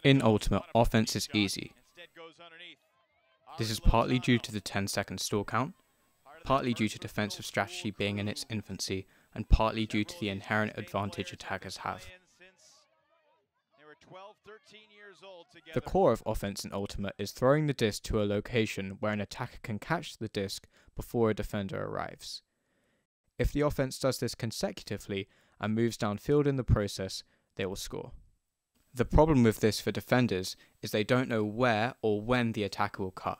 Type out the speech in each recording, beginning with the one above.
In Ultimate, offense is easy. This is partly due to the 10-second stall count, partly due to defensive strategy being in its infancy, and partly due to the inherent advantage attackers have. The core of offense in Ultimate is throwing the disc to a location where an attacker can catch the disc before a defender arrives. If the offense does this consecutively and moves downfield in the process, they will score. The problem with this for defenders is they don't know where or when the attacker will cut.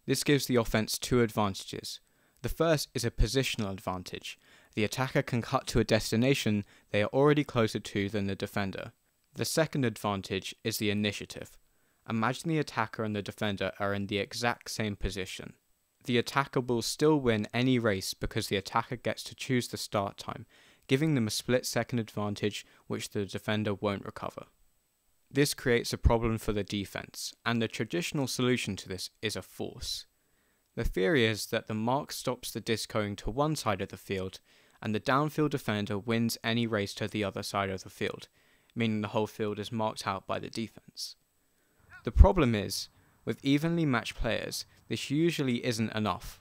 This gives the offense two advantages. The first is a positional advantage. The attacker can cut to a destination they are already closer to than the defender. The second advantage is the initiative. Imagine the attacker and the defender are in the exact same position. The attacker will still win any race because the attacker gets to choose the start time, giving them a split-second advantage which the defender won't recover. This creates a problem for the defense, and the traditional solution to this is a force. The theory is that the mark stops the disc going to one side of the field, and the downfield defender wins any race to the other side of the field, meaning the whole field is marked out by the defense. The problem is, with evenly matched players, this usually isn't enough.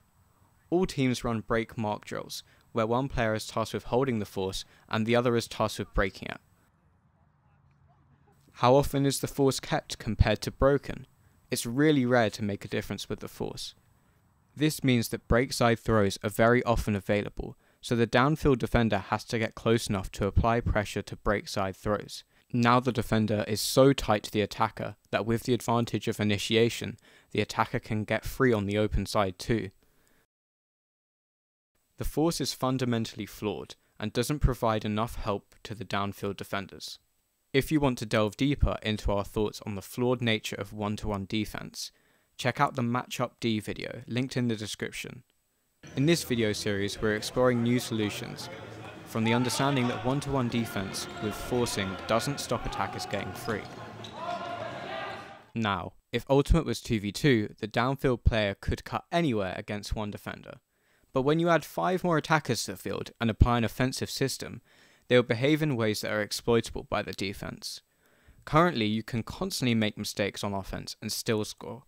All teams run break mark drills, where one player is tasked with holding the force and the other is tasked with breaking it. How often is the force kept compared to broken? It's really rare to make a difference with the force. This means that break side throws are very often available, so the downfield defender has to get close enough to apply pressure to break side throws. Now the defender is so tight to the attacker that with the advantage of initiation, the attacker can get free on the open side too. The force is fundamentally flawed and doesn't provide enough help to the downfield defenders. If you want to delve deeper into our thoughts on the flawed nature of one-to-one defense, check out the Matchup D video linked in the description. In this video series, we're exploring new solutions, from the understanding that one-to-one defense with forcing doesn't stop attackers getting free. Now, if Ultimate was 2v2, the downfield player could cut anywhere against one defender. But when you add 5 more attackers to the field and apply an offensive system, they will behave in ways that are exploitable by the defense. Currently, you can constantly make mistakes on offense and still score.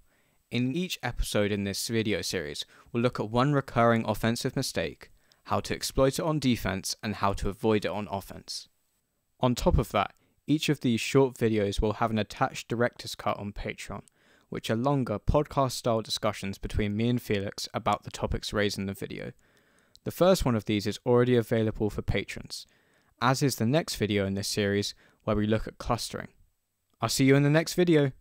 In each episode in this video series, we'll look at one recurring offensive mistake, how to exploit it on defense, and how to avoid it on offense. On top of that, each of these short videos will have an attached director's cut on Patreon, which are longer podcast-style discussions between me and Felix about the topics raised in the video. The first one of these is already available for patrons, as is the next video in this series where we look at clustering. I'll see you in the next video.